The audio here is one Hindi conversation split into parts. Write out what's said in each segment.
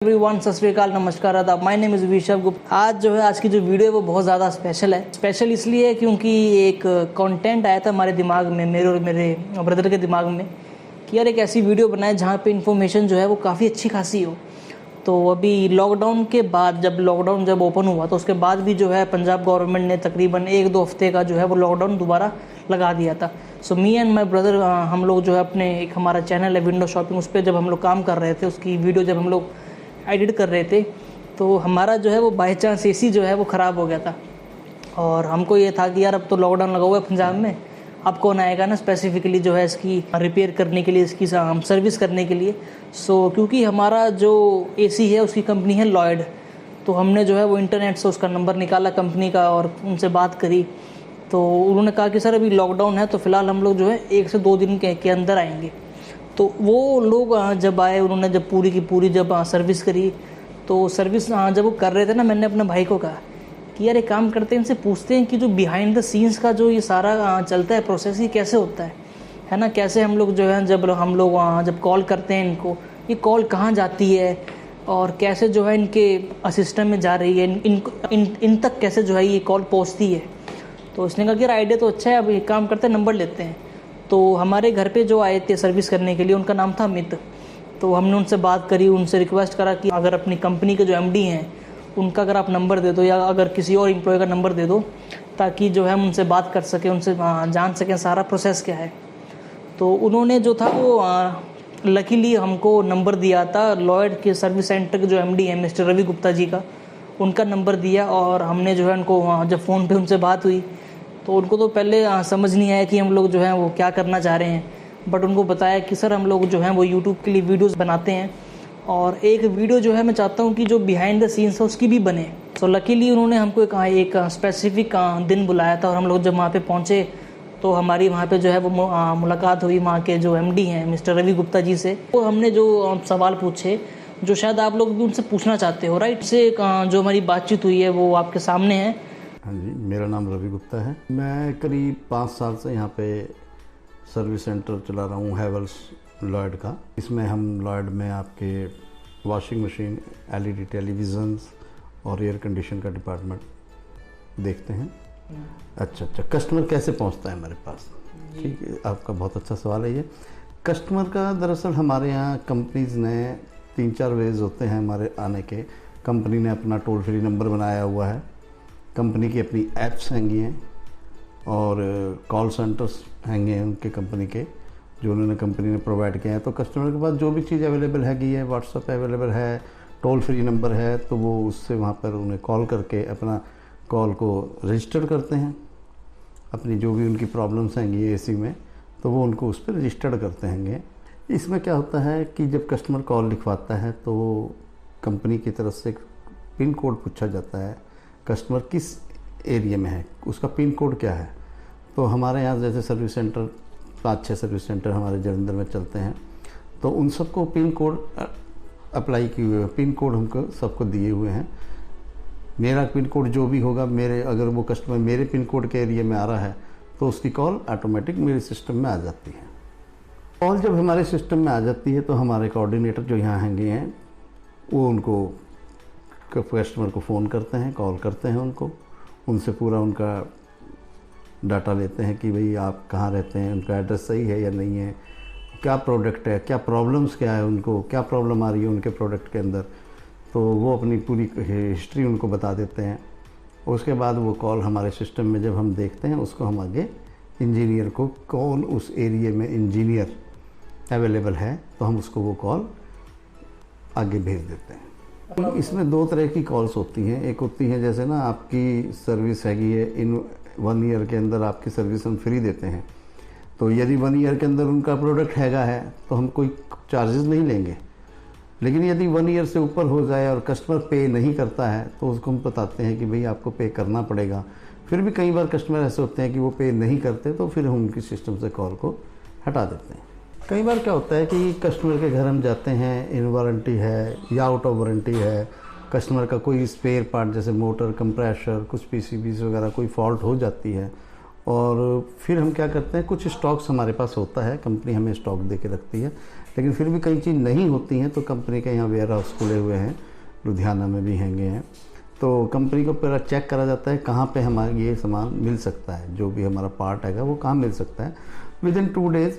एवरीवन, सत श्री अकाल, नमस्कार, आदाब। माय नेम इज़ विशव गुप्ता। आज की जो वीडियो है वो बहुत ज़्यादा स्पेशल है। स्पेशल इसलिए क्योंकि एक कंटेंट आया था हमारे दिमाग में, मेरे और मेरे ब्रदर के दिमाग में, कि यार एक ऐसी वीडियो बनाए जहाँ पे इन्फॉर्मेशन जो है वो काफ़ी अच्छी खासी हो। तो अभी लॉकडाउन के बाद, जब ओपन हुआ तो उसके बाद भी जो है पंजाब गवर्नमेंट ने तकरीबन 1-2 हफ्ते का जो है वो लॉकडाउन दोबारा लगा दिया था। सो मी एंड माई ब्रदर, हम लोग जो है अपने एक हमारा चैनल है विंडो शॉपिंग, उस पर जब हम लोग काम कर रहे थे, उसकी वीडियो जब हम लोग एडिट कर रहे थे तो हमारा जो है वो बाई चांस एसी जो है वो ख़राब हो गया था। और हमको ये था कि यार अब तो लॉकडाउन लगा हुआ है पंजाब में, अब कौन आएगा ना स्पेसिफिकली जो है इसकी रिपेयर करने के लिए, इसकी सर्विस करने के लिए। सो क्योंकि हमारा जो एसी है उसकी कंपनी है लॉयड, तो हमने जो है वो इंटरनेट से उसका नंबर निकाला कंपनी का और उनसे बात करी। तो उन्होंने कहा कि सर अभी लॉकडाउन है तो फ़िलहाल हम लोग जो है 1 से 2 दिन के अंदर आएंगे। तो वो लोग जब आए, उन्होंने जब पूरी की पूरी जब सर्विस करी, तो सर्विस जब वो कर रहे थे ना, मैंने अपने भाई को कहा कि यार एक काम करते हैं, इनसे पूछते हैं कि जो बिहाइंड द सीन्स का जो ये सारा चलता है प्रोसेस, ये कैसे होता है ना, कैसे हम लोग जो है जब कॉल करते हैं इनको, ये कॉल कहाँ जाती है और कैसे जो है इनके सिस्टम में जा रही है, इन तक कैसे जो है ये कॉल पहुँचती है। तो उसने कहा कि यार आइडिया तो अच्छा है, अब एक काम करते हैं, नंबर लेते हैं। तो हमारे घर पे जो आए थे सर्विस करने के लिए, उनका नाम था अमित। तो हमने उनसे बात करी, उनसे रिक्वेस्ट करा कि अगर अपनी कंपनी के जो एमडी हैं उनका अगर आप नंबर दे दो, या अगर किसी और एम्प्लॉय का नंबर दे दो, ताकि जो है हम उनसे बात कर सकें, उनसे जान सकें सारा प्रोसेस क्या है। तो उन्होंने जो था वो लकीली हमको नंबर दिया था लॉयड के सर्विस सेंटर के जो एमडी हैं मिस्टर रवि गुप्ता जी का, उनका नंबर दिया। और हमने जो है उनको जब फ़ोन पे उनसे बात हुई तो उनको तो पहले समझ नहीं आया कि हम लोग जो हैं वो क्या करना चाह रहे हैं, बट उनको बताया कि सर हम लोग जो हैं वो यूट्यूब के लिए वीडियोस बनाते हैं और एक वीडियो जो है मैं चाहता हूँ कि जो बिहाइंड द सीन्स है उसकी भी बने। सो लकीली उन्होंने हमको एक स्पेसिफिक दिन बुलाया था और हम लोग जब वहाँ पे पहुँचे तो हमारी वहाँ पे जो है वो मुलाकात हुई वहाँ के जो एमडी हैं मिस्टर रवि गुप्ता जी से। तो हमने जो सवाल पूछे जो शायद आप लोग भी उनसे पूछना चाहते हो, राइट, से जो हमारी बातचीत हुई है वो आपके सामने है। हाँ जी, मेरा नाम रवि गुप्ता है। मैं करीब 5 साल से यहाँ पे सर्विस सेंटर चला रहा हूँ हैवेल्स लॉयड का। इसमें हम लॉयड में आपके वॉशिंग मशीन, एलईडी टेलीविज़न्स और एयर कंडीशन का डिपार्टमेंट देखते हैं। अच्छा, कस्टमर कैसे पहुँचता है हमारे पास? ठीक है, आपका बहुत अच्छा सवाल है ये। कस्टमर का दरअसल हमारे यहाँ कंपनीज़ ने 3-4 वेज होते हैं हमारे आने के। कंपनी ने अपना टोल फ्री नंबर बनाया हुआ है, कंपनी की अपनी ऐप्स हैंगी हैं और कॉल सेंटर्स हैंगे हैं उनके कंपनी के, जो उन्होंने कंपनी ने प्रोवाइड किए हैं। तो कस्टमर के पास जो भी चीज़ अवेलेबल हैगी है, व्हाट्सएप अवेलेबल है, टोल फ्री नंबर है, तो वो उससे वहाँ पर उन्हें कॉल करके अपना कॉल को रजिस्टर करते हैं। अपनी जो भी उनकी प्रॉब्लम्स हैंगी एसी में, तो वो उनको उस पर रजिस्टर्ड करते हैंगे। इसमें क्या होता है कि जब कस्टमर कॉल लिखवाता है तो कंपनी की तरफ से पिन कोड पूछा जाता है, कस्टमर किस एरिया में है, उसका पिन कोड क्या है। तो हमारे यहाँ जैसे सर्विस सेंटर 5-6 सर्विस सेंटर हमारे जलंधर में चलते हैं, तो उन सबको पिन कोड अप्लाई किए हुए, पिन कोड हमको सबको दिए हुए हैं। मेरा पिन कोड जो भी होगा, अगर वो कस्टमर मेरे पिन कोड के एरिया में आ रहा है तो उसकी कॉल ऑटोमेटिक मेरे सिस्टम में आ जाती है। कॉल जब हमारे सिस्टम में आ जाती है तो हमारे कोऑर्डिनेटर जो यहाँ हैंगे हैं वो उनको कस्टमर को फ़ोन करते हैं, कॉल करते हैं उनको, उनसे पूरा उनका डाटा लेते हैं कि भाई आप कहाँ रहते हैं, उनका एड्रेस सही है या नहीं है, क्या प्रोडक्ट है, क्या प्रॉब्लम्स क्या है, उनको क्या प्रॉब्लम आ रही है उनके प्रोडक्ट के अंदर। तो वो अपनी पूरी हिस्ट्री उनको बता देते हैं। उसके बाद वो कॉल हमारे सिस्टम में जब हम देखते हैं, उसको हम आगे इंजीनियर को, कौन उस एरिया में इंजीनियर अवेलेबल है, तो हम उसको वो कॉल आगे भेज देते हैं। इसमें 2 तरह की कॉल्स होती हैं। एक होती है जैसे ना आपकी सर्विस हैगी है, इन 1 ईयर के अंदर आपकी सर्विस हम फ्री देते हैं, तो यदि 1 ईयर के अंदर उनका प्रोडक्ट हैगा है तो हम कोई चार्जेस नहीं लेंगे। लेकिन यदि 1 ईयर से ऊपर हो जाए और कस्टमर पे नहीं करता है तो उसको हम बताते हैं कि भाई आपको पे करना पड़ेगा। फिर भी कई बार कस्टमर ऐसे होते हैं कि वो पे नहीं करते, तो फिर हम उनकी सिस्टम से कॉल को हटा देते हैं। कई बार क्या होता है कि कस्टमर के घर हम जाते हैं, इन वारंटी है या आउट ऑफ वारंटी है, कस्टमर का कोई स्पेयर पार्ट जैसे मोटर, कंप्रेशर, कुछ पीसीबीज वगैरह कोई फॉल्ट हो जाती है और फिर हम क्या करते हैं, कुछ स्टॉक्स हमारे पास होता है, कंपनी हमें स्टॉक दे के रखती है, लेकिन फिर भी कई चीज़ नहीं होती हैं तो कंपनी के यहाँ वेयर हाउस खुले हुए हैं, लुधियाना में भी हैंगे हैं, तो कंपनी को पूरा चेक करा जाता है कहाँ पे हमारा ये सामान मिल सकता है, जो भी हमारा पार्ट हैगा वो कहाँ मिल सकता है। विद इन 2 डेज़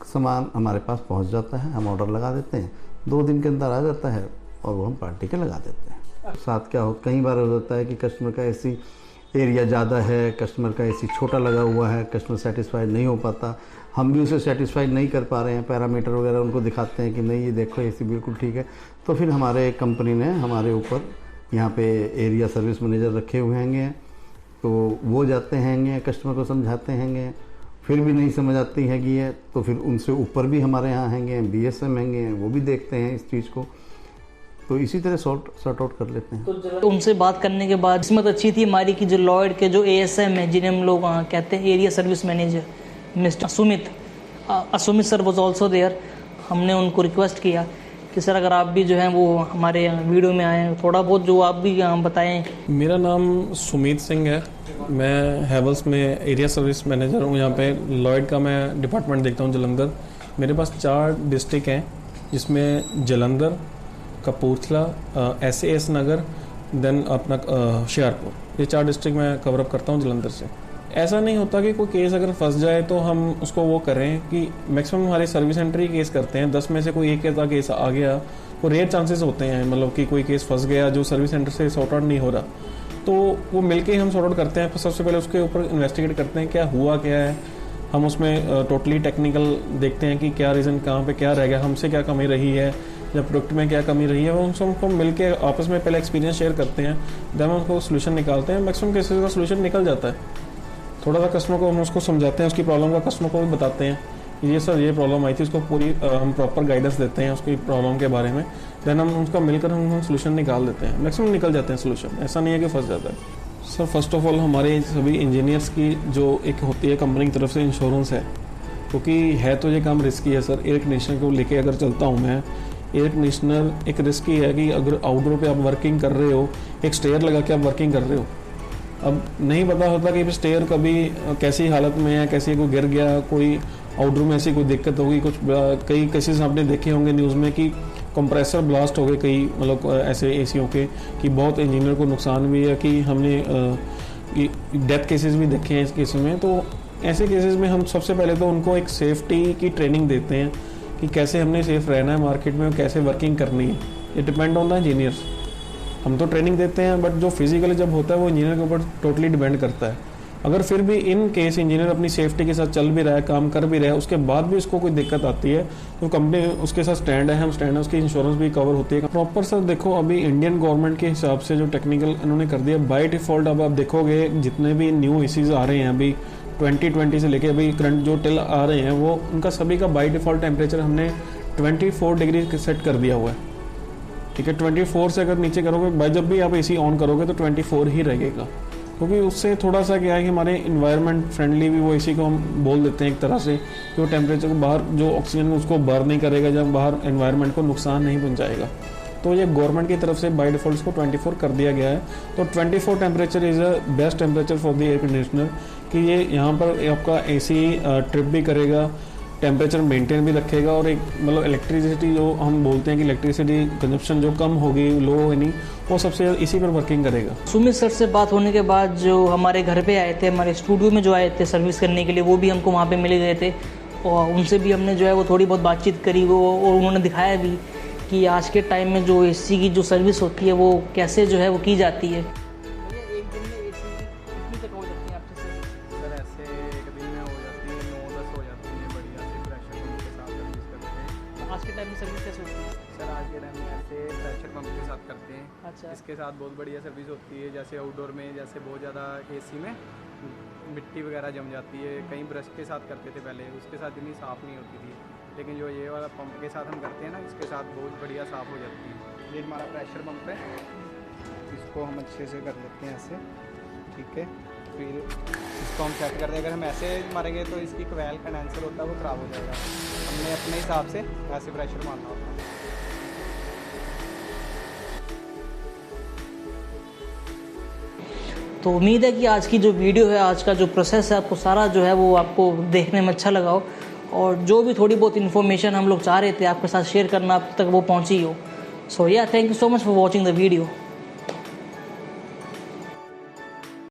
सामान हमारे पास पहुँच जाता है, हम ऑर्डर लगा देते हैं, 2 दिन के अंदर आ जाता है और वो हम पार्टी के लगा देते हैं। साथ क्या हो, कई बार हो जाता है कि कस्टमर का एसी एरिया ज़्यादा है, कस्टमर का एसी छोटा लगा हुआ है, कस्टमर सेटिस्फाइड नहीं हो पाता, हम भी उसे सेटिस्फाइड नहीं कर पा रहे हैं, पैरामीटर वगैरह उनको दिखाते हैं कि नहीं ये देखो एसी बिल्कुल ठीक है, तो फिर हमारे कंपनी ने हमारे ऊपर यहाँ पे एरिया सर्विस मैनेजर रखे हुए हैंगे, तो वो जाते हैंगे, कस्टमर को समझाते हैंगे, फिर भी नहीं समझ आती हैगी है तो फिर उनसे ऊपर भी हमारे यहाँ हैंगे, BSM हैंगे, वो भी देखते हैं इस चीज़ को, तो इसी तरह सॉर्ट आउट कर लेते हैं। तो उनसे बात करने के बाद किस्मत अच्छी थी हमारी कि जो लॉयड के जो ASM है, जिन्हें हम लोग कहते हैं एरिया सर्विस मैनेजर, मिस्टर असुमित सर वॉज ऑल्सो देयर। हमने उनको रिक्वेस्ट किया कि सर अगर आप भी जो हैं वो हमारे वीडियो में आएँ, थोड़ा बहुत जो आप भी बताएं। मेरा नाम सुमित सिंह है, मैं हैवल्स में एरिया सर्विस मैनेजर हूँ। यहाँ पे लॉयड का मैं डिपार्टमेंट देखता हूँ जलंधर। मेरे पास 4 डिस्ट्रिक्ट हैं, जिसमें जलंधर, कपूरथला, SAS नगर, देन अपना होशियारपुर, ये 4 डिस्ट्रिक्ट मैं कवर अप करता हूँ जलंधर से। ऐसा नहीं होता कि कोई केस अगर फंस जाए तो हम उसको वो करें कि मैक्सिमम हमारे सर्विस सेंटर ही केस करते हैं। 10 में से कोई एक ऐसा केस आ गया, वो रेयर चांसेस होते हैं, मतलब कि कोई केस फंस गया जो सर्विस सेंटर से सॉर्ट आउट नहीं हो रहा, तो वो मिलके हम सॉर्ट आउट करते हैं। सबसे पहले उसके ऊपर इन्वेस्टिगेट करते हैं क्या हुआ क्या है, हम उसमें टोटली टेक्निकल देखते हैं कि क्या रीज़न, कहाँ पे क्या रह गया, हमसे क्या कमी रही है या प्रोडक्ट में क्या कमी रही है, वो उनको मिलके आपस में पहले एक्सपीरियंस शेयर करते हैं, देन उनको सोल्यूशन निकालते हैं। मैक्सिमम केसेस का सोल्यूशन निकल जाता है। थोड़ा सा कस्टमर को हम उसको समझाते हैं, उसकी प्रॉब्लम का कस्टमर को भी बताते हैं, ये सर ये प्रॉब्लम आई थी, उसको पूरी हम प्रॉपर गाइडेंस देते हैं उसकी प्रॉब्लम के बारे में, देन हम उसका मिलकर हम सोल्यूशन निकाल देते हैं। मैक्सिमम निकल जाते हैं सोल्यूशन, ऐसा नहीं है कि फंस जाता है। सर फर्स्ट ऑफ ऑल हमारे सभी इंजीनियर्स की जो एक होती है कंपनी की तरफ से इंश्योरेंस है, क्योंकि है तो ये काम रिस्की है सर। एयर कंडीशनर को लेके अगर चलता हूँ मैं, एयर कंडीशनर एक रिस्की है कि अगर आउटडोर पे आप वर्किंग कर रहे हो, एक स्टेयर लगा के आप वर्किंग कर रहे हो, अब नहीं पता होता कि स्टेयर कभी कैसी हालत में है, कैसे कोई गिर गया, कोई आउटडोर में ऐसी कोई दिक्कत होगी। कई केसेस आपने देखे होंगे न्यूज़ में कि कंप्रेसर ब्लास्ट हो गए, कई मतलब ऐसे एसीओं के, कि बहुत इंजीनियर को नुकसान भी है, कि हमने डेथ केसेस भी देखे हैं इस केस में। तो ऐसे केसेस में हम सबसे पहले तो उनको एक सेफ्टी की ट्रेनिंग देते हैं कि कैसे हमने सेफ रहना है मार्केट में, कैसे वर्किंग करनी है। ये डिपेंड ऑन द इंजीनियर्स। हम तो ट्रेनिंग देते हैं, बट जो फिजिकली जब होता है वो इंजीनियर के ऊपर टोटली डिपेंड करता है। अगर फिर भी इन केस इंजीनियर अपनी सेफ्टी के साथ चल भी रहा है, काम कर भी रहा है, उसके बाद भी उसको कोई दिक्कत आती है तो कंपनी उसके साथ स्टैंड है, हम स्टैंड है, उसकी इंश्योरेंस भी कवर होती है प्रॉपर। सर देखो अभी इंडियन गवर्नमेंट के हिसाब से जो टेक्निकल इन्होंने कर दिया बाय डिफॉल्ट, अब आप देखोगे जितने भी न्यू एसीज आ रहे हैं अभी 2020 से लेके अभी करंट जो टिल आ रहे हैं, वो उनका सभी का बाय डिफॉल्ट टेम्परेचर हमने 24 डिग्री सेट कर दिया हुआ है। ठीक है, 24 से अगर नीचे करोगे, भाई जब भी आप एसी ऑन करोगे तो 24 ही रहेगा, क्योंकि उससे थोड़ा सा क्या है कि हमारे इन्वायरमेंट फ्रेंडली भी वो एसी को हम बोल देते हैं एक तरह से, कि वो टेम्परेचर को बाहर जो ऑक्सीजन उसको बर्न नहीं करेगा, जब बाहर एनवायरनमेंट को नुकसान नहीं पहुंचाएगा। तो ये गवर्नमेंट की तरफ से बाय डिफॉल्ट को 24 कर दिया गया है। तो 24 temperature is a best temperature for the air conditioner, कि ये यहाँ पर आपका एसी ट्रिप भी करेगा, टेम्परेचर मेंटेन भी रखेगा, और एक मतलब इलेक्ट्रिसिटी जो हम बोलते हैं कि इलेक्ट्रिसिटी कंजप्शन जो कम होगी, लो होगी, वो सबसे इसी पर वर्किंग करेगा। सुमित सर से बात होने के बाद जो हमारे घर पे आए थे, हमारे स्टूडियो में जो आए थे सर्विस करने के लिए, वो भी हमको वहाँ पे मिल गए थे, और उनसे भी हमने जो है वो थोड़ी बहुत बातचीत करी, वो और उन्होंने दिखाया भी कि आज के टाइम में जो एसी की जो सर्विस होती है वो कैसे जो है वो की जाती है। आज के टाइम में सर्विस कैसे होती है? सर आज के टाइम में ऐसे प्रेशर पंप के साथ करते हैं। अच्छा। इसके साथ बहुत बढ़िया सर्विस होती है। जैसे आउटडोर में जैसे बहुत ज़्यादा एसी में मिट्टी वगैरह जम जाती है, कहीं ब्रश के साथ करते थे पहले, उसके साथ इतनी साफ़ नहीं होती थी, लेकिन जो ये वाला पंप के साथ हम करते हैं ना, इसके साथ बहुत बढ़िया साफ़ हो जाती है। ये हमारा प्रेशर पंप है, इसको हम अच्छे से कर लेते हैं ऐसे, ठीक है। फिर इसको हम सेट करते हैं। अगर हम ऐसे मारेंगे तो इसकी कोयल कंडेंसर होता है वो ख़राब हो जाएगा, हमने अपने हिसाब से ऐसे प्रेशर मारना होता है। तो उम्मीद है कि आज की जो वीडियो है, आज का जो प्रोसेस है, आपको सारा जो है वो आपको देखने में अच्छा लगा हो, और जो भी थोड़ी बहुत इन्फॉर्मेशन हम लोग चाह रहे थे आपके साथ शेयर करना, आप तक वो पहुंची हो। सो या, thank you so much for watching the video.